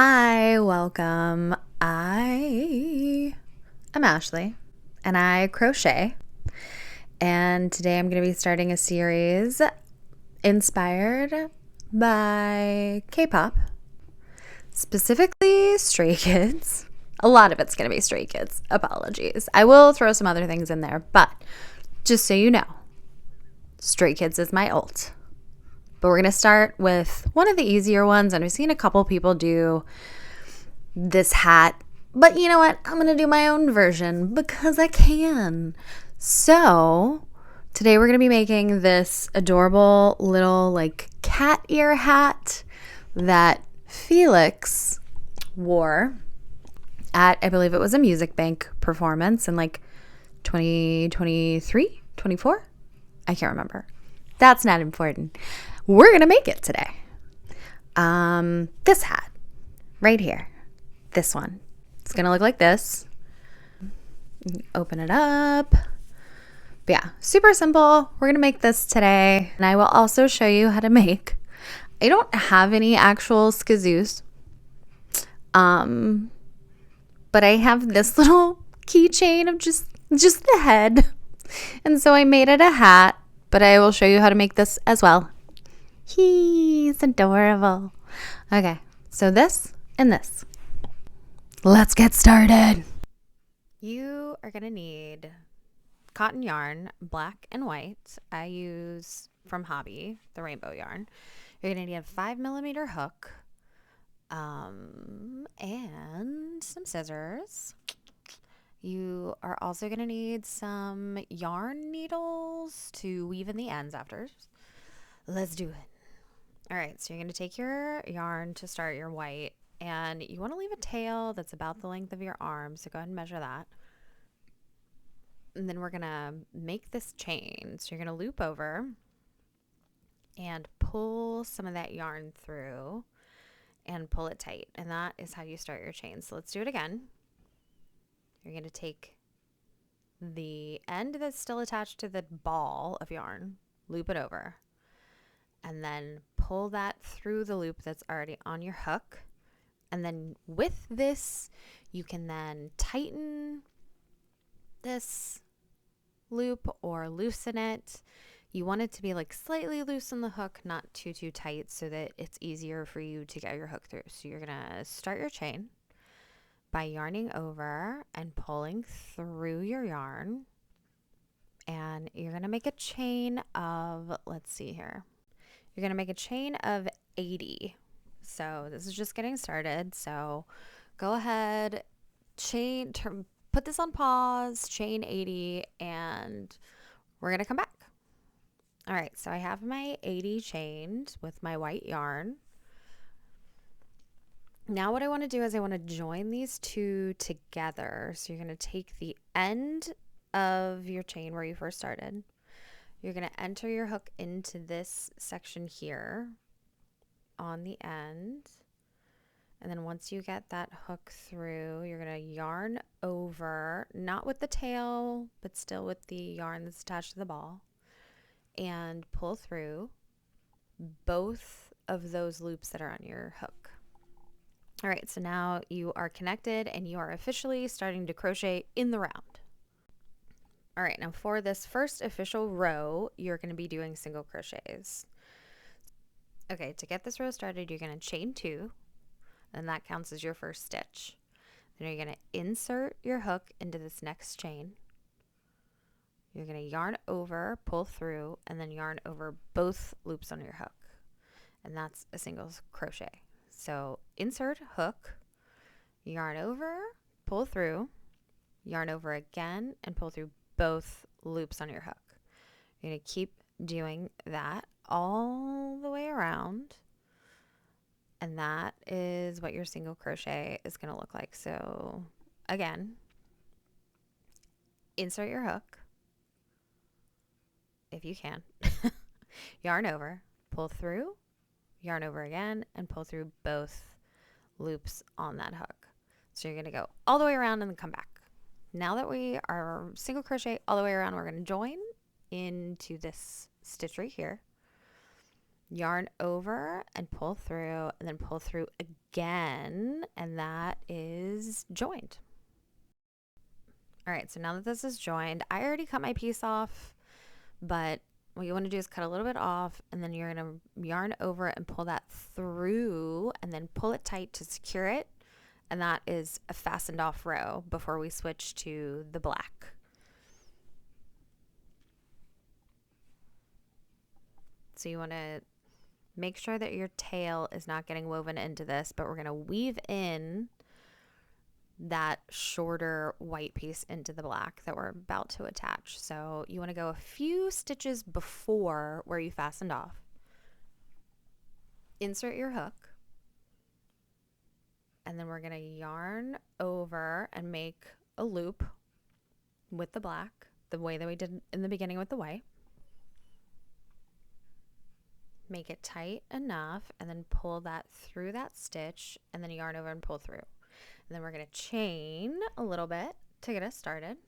Hi, welcome. I am Ashley and I crochet. And today I'm going to be starting a series inspired by K-pop, specifically Stray Kids. A lot of it's going to be Stray Kids. Apologies. I will throw some other things in there, but just so you know, Stray Kids is my ult. But we're going to start with one of the easier ones, and I've seen a couple people do this hat. But you know what? I'm going to do my own version because I can. So today we're going to be making this adorable little like cat ear hat that Felix wore at, I believe it was a Music Bank performance in like 2023, 24? I can't remember. That's not important. We're going to make it today. This hat right here. This one. It's going to look like this. Open it up. But yeah, super simple. We're going to make this today. And I will also show you how to make. I don't have any actual skazoos. But I have this little keychain of just the head. And so I made it a hat, but I will show you how to make this as well. He's adorable. Okay, so this and this. Let's get started. You are going to need cotton yarn, black and white. I use from Hobby, the rainbow yarn. You're going to need a 5mm hook and some scissors. You are also going to need some yarn needles to weave in the ends after. Let's do it. All right, so you're going to take your yarn to start your white, and you want to leave a tail that's about the length of your arm, so go ahead and measure that. And then we're going to make this chain. So you're going to loop over and pull some of that yarn through and pull it tight, and that is how you start your chain. So let's do it again. You're going to take the end that's still attached to the ball of yarn, loop it over, and then pull that through the loop that's already on your hook. And then with this, you can then tighten this loop or loosen it. You want it to be like slightly loose on the hook, not too tight, so that it's easier for you to get your hook through. So you're gonna start your chain by yarning over and pulling through your yarn. And you're gonna make a chain of, let's see here. You're going to make a chain of 80. So this is just getting started. So go ahead, put this on pause, chain 80, and we're going to come back. All right, so I have my 80 chained with my white yarn. Now what I want to do is I want to join these two together. So you're going to take the end of your chain where you first started. You're going to enter your hook into this section here on the end. And then once you get that hook through, you're going to yarn over, not with the tail, but still with the yarn that's attached to the ball, and pull through both of those loops that are on your hook. All right, so now you are connected and you are officially starting to crochet in the round. All right, now for this first official row, you're going to be doing single crochets. Okay, to get this row started, you're going to chain 2, and that counts as your first stitch. Then you're going to insert your hook into this next chain. You're going to yarn over, pull through, and then yarn over both loops on your hook. And that's a single crochet. So insert hook, yarn over, pull through, yarn over again, and pull through both loops on your hook. You're going to keep doing that all the way around, and that is what your single crochet is going to look like. So again, insert your hook if you can, yarn over, pull through, yarn over again, and pull through both loops on that hook. So you're going to go all the way around and then come back. Now that we are single crochet all the way around, we're going to join into this stitch right here. yarn over and pull through, and then pull through again, and that is joined. All right, so now that this is joined, I already cut my piece off, but what you want to do is cut a little bit off, and then you're going to yarn over and pull that through, and then pull it tight to secure it, and that is a fastened off row before we switch to the black. So you want to make sure that your tail is not getting woven into this, but we're going to weave in that shorter white piece into the black that we're about to attach. So you want to go a few stitches before where you fastened off. Insert your hook, and then we're going to yarn over and make a loop with the black the way that we did in the beginning with the white. Make it tight enough, and then pull that through that stitch, and then yarn over and pull through. And then we're going to chain a little bit to get us started.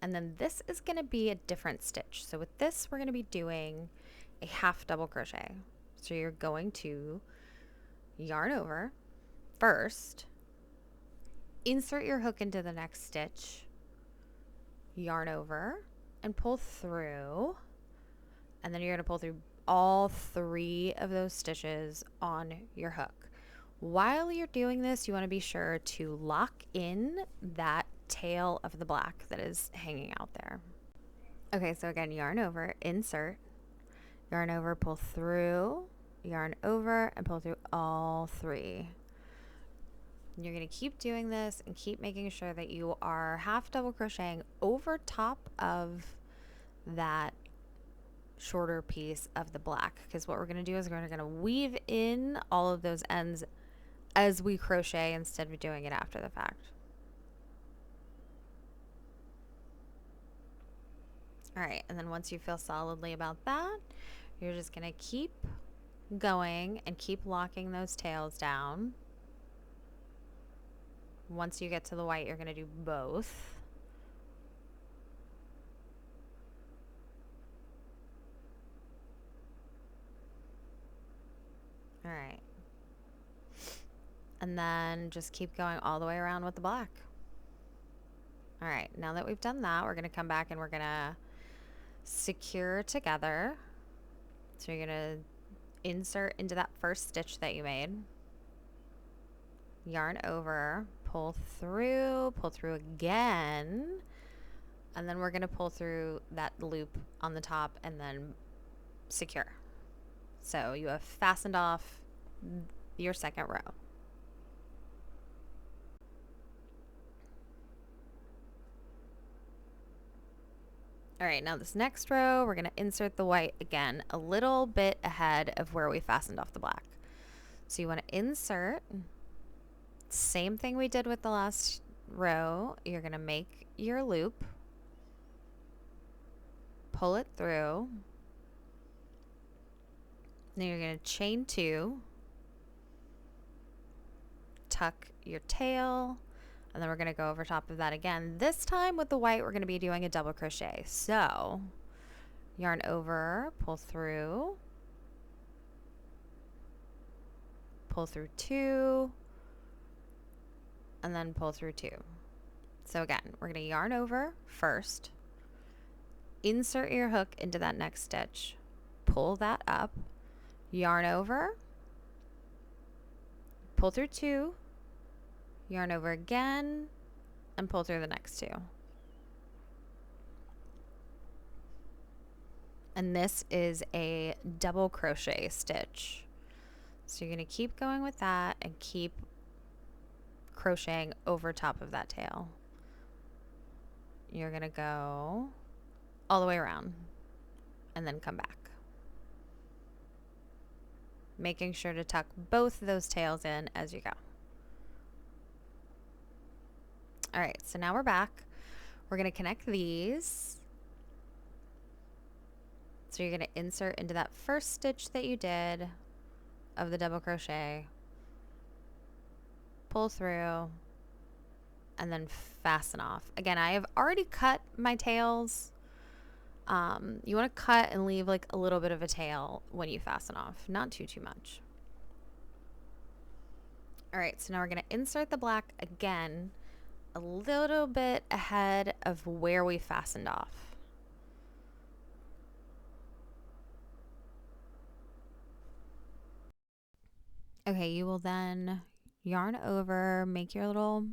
And then this is going to be a different stitch. So with this, we're going to be doing a half double crochet. So you're going to yarn over first, insert your hook into the next stitch, yarn over and pull through, and then you're going to pull through all 3 of those stitches on your hook. While you're doing this, you want to be sure to lock in that tail of the black that is hanging out there. Okay, so again, yarn over, insert, yarn over, pull through, yarn over, and pull through all 3. You're going to keep doing this and keep making sure that you are half double crocheting over top of that shorter piece of the black, because what we're going to do is we're going to weave in all of those ends as we crochet instead of doing it after the fact. All right, and then once you feel solidly about that, you're just going to keep going and keep locking those tails down. Once you get to the white, you're going to do both. All right. And then just keep going all the way around with the black. All right, now that we've done that, we're going to come back and we're going to secure together. So you're going to insert into that first stitch that you made, yarn over, pull through again, and then we're going to pull through that loop on the top and then secure. So you have fastened off your second row. All right, now this next row, we're going to insert the white again a little bit ahead of where we fastened off the black. So you want to insert, same thing we did with the last row. You're going to make your loop, pull it through, then you're going to chain 2, tuck your tail, and then we're going to go over top of that again. This time with the white, we're going to be doing a double crochet. So yarn over, pull through 2, and then pull through 2. So again, we're going to yarn over first, insert your hook into that next stitch, pull that up, yarn over, pull through 2, yarn over again, and pull through the next 2. And this is a double crochet stitch. So you're going to keep going with that and keep crocheting over top of that tail. You're going to go all the way around and then come back, making sure to tuck both of those tails in as you go. All right, so now we're back. We're going to connect these. So you're going to insert into that first stitch that you did of the double crochet, pull through, and then fasten off. Again, I have already cut my tails You want to cut and leave like a little bit of a tail when you fasten off, not too much. All right, so now we're going to insert the black again a little bit ahead of where we fastened off. Okay, you will then yarn over, make your little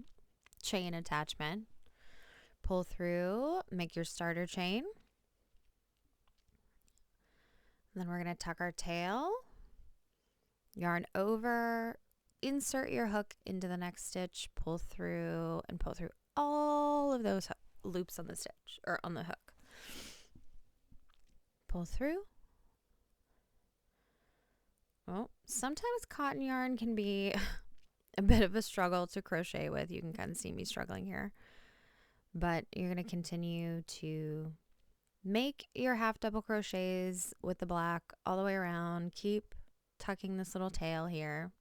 chain attachment, pull through, make your starter chain. Then we're going to tuck our tail, yarn over, insert your hook into the next stitch, pull through, and pull through all of those loops on the stitch or on the hook. Pull through. Well, sometimes cotton yarn can be a bit of a struggle to crochet with. You can kind of see me struggling here. But you're going to continue to make your half double crochets with the black all the way around. Keep tucking this little tail here.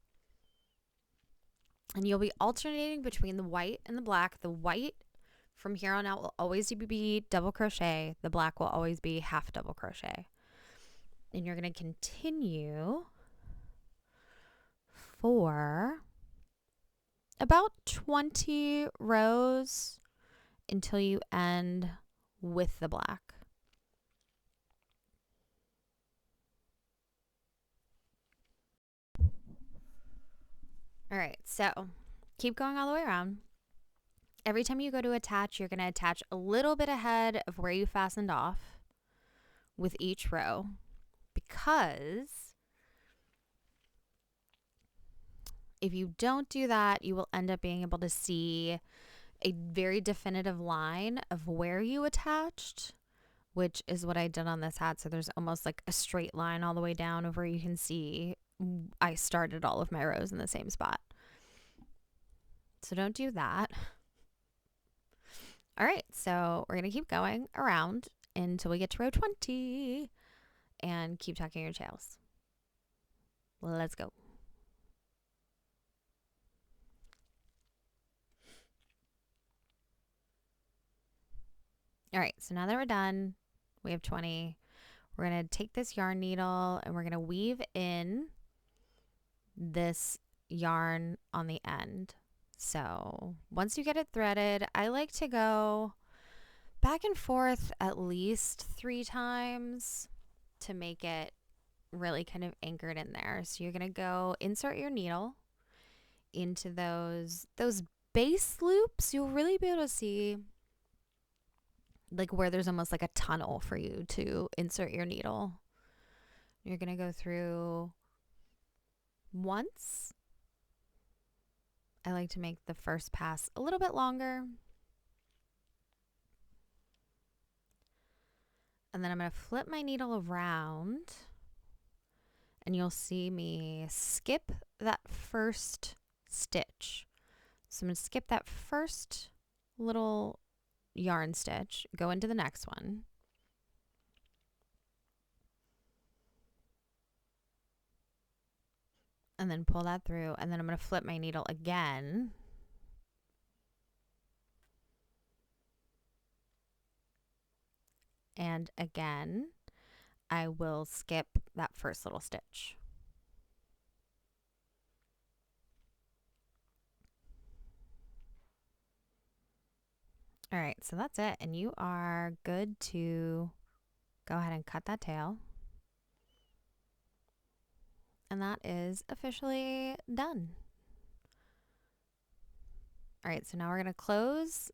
And you'll be alternating between the white and the black. The white from here on out will always be double crochet. The black will always be half double crochet. And you're going to continue for about 20 rows until you end with the black. All right, so keep going all the way around. Every time you go to attach, you're going to attach a little bit ahead of where you fastened off with each row, because if you don't do that, you will end up being able to see a very definitive line of where you attached, which is what I did on this hat. So there's almost like a straight line all the way down of where you can see I started all of my rows in the same spot. So don't do that. All right, so we're going to keep going around until we get to row 20 and keep tucking your tails. Let's go. All right, so now that we're done, we have 20. We're going to take this yarn needle and we're going to weave in this yarn on the end. So once you get it threaded, I like to go back and forth at least 3 times to make it really kind of anchored in there. So you're going to go insert your needle into those base loops. You'll really be able to see like where there's almost like a tunnel for you to insert your needle. You're going to go through once. I like to make the first pass a little bit longer. And then I'm going to flip my needle around and you'll see me skip that first stitch. So I'm going to skip that first little yarn stitch, go into the next one. And then pull that through, and then I'm going to flip my needle again. And again, I will skip that first little stitch. All right, so that's it. And you are good to go ahead and cut that tail. And that is officially done. All right, so now we're going to close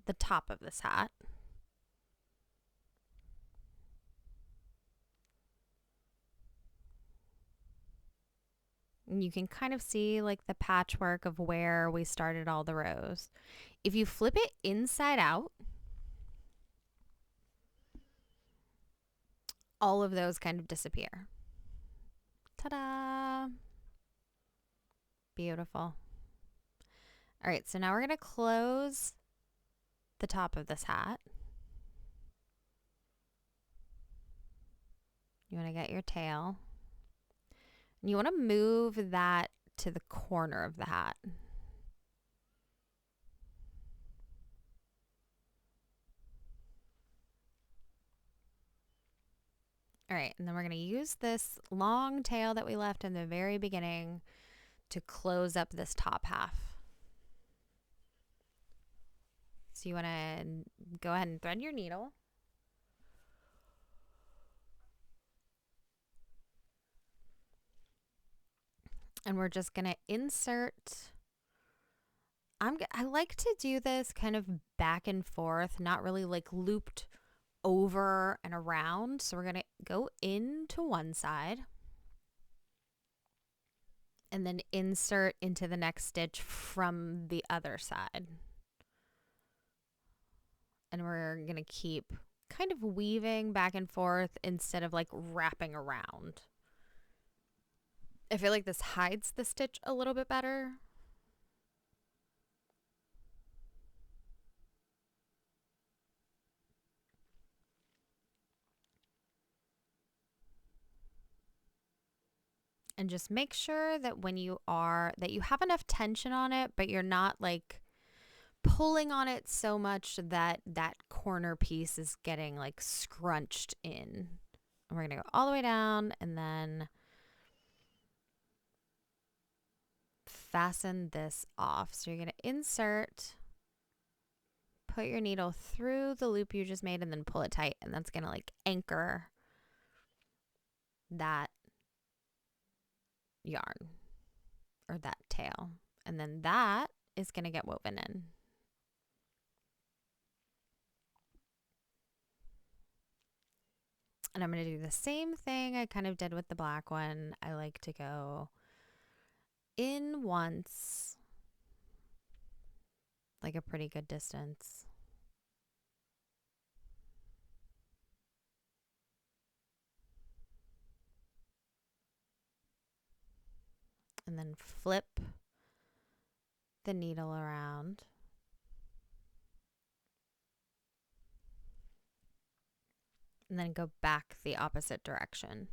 the top of this hat. And you can kind of see like the patchwork of where we started all the rows. If you flip it inside out, all of those kind of disappear. Ta-da! Beautiful. All right, so now we're going to close the top of this hat. You want to get your tail. And you want to move that to the corner of the hat. All right, and then we're going to use this long tail that we left in the very beginning to close up this top half. So you want to go ahead and thread your needle. And we're just going to insert. I like to do this kind of back and forth, not really like looped over and around. So we're going to go into one side and then insert into the next stitch from the other side. And we're going to keep kind of weaving back and forth instead of like wrapping around. I feel like this hides the stitch a little bit better. And just make sure that when you have enough tension on it, but you're not like pulling on it so much that that corner piece is getting like scrunched in. And we're going to go all the way down and then fasten this off. So you're going to insert, put your needle through the loop you just made and then pull it tight. And that's going to like anchor that yarn or that tail. And then that is going to get woven in. And I'm going to do the same thing I kind of did with the black one. I like to go in once, like a pretty good distance. And then flip the needle around. And then go back the opposite direction.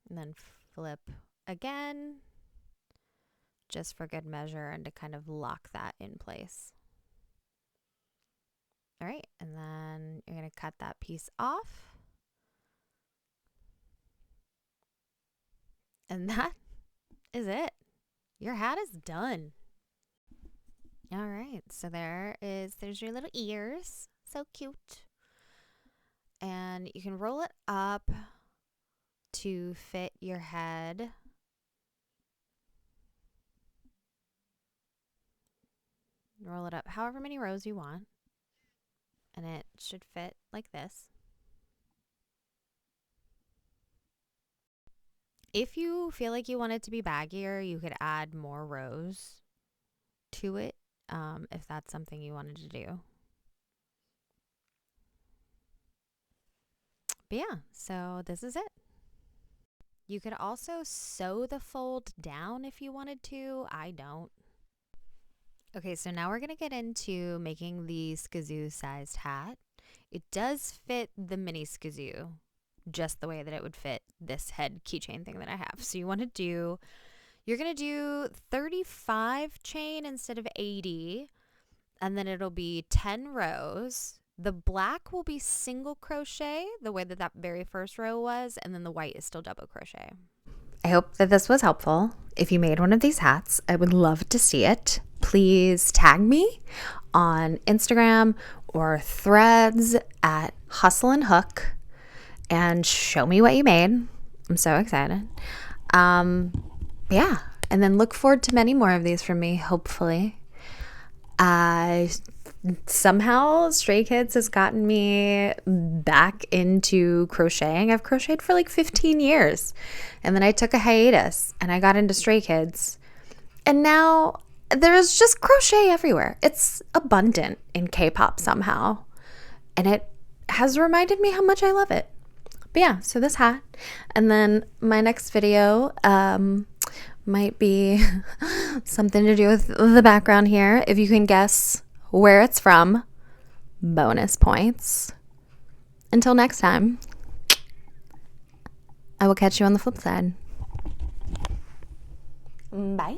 And then flip again, just for good measure and to kind of lock that in place. All right, and then you're going to cut that piece off. And that is it. Your hat is done. All right, so there's your little ears. So cute. And you can roll it up to fit your head. Roll it up however many rows you want. And it should fit like this. If you feel like you want it to be baggier, you could add more rows to it, if that's something you wanted to do. But yeah, so this is it. You could also sew the fold down if you wanted to. I don't. Okay, so now we're going to get into making the skazoo sized hat. It does fit the mini skazoo just the way that it would fit this head keychain thing that I have. So you're going to do 35 chain instead of 80, and then it'll be 10 rows. The black will be single crochet, the way that that very first row was, and then the white is still double crochet. I hope that this was helpful. If you made one of these hats, I would love to see it. Please tag me on Instagram or Threads at Hustle and Hook and show me what you made. I'm so excited. Yeah, and then look forward to many more of these from me, hopefully. Somehow Stray Kids has gotten me back into crocheting. I've crocheted for like 15 years. And then I took a hiatus and I got into Stray Kids. And now there's just crochet everywhere. It's abundant in K-pop somehow. And it has reminded me how much I love it. But yeah, so this hat. And then my next video might be something to do with the background here. If you can guess where it's from, bonus points. Until next time, I will catch you on the flip side. Bye.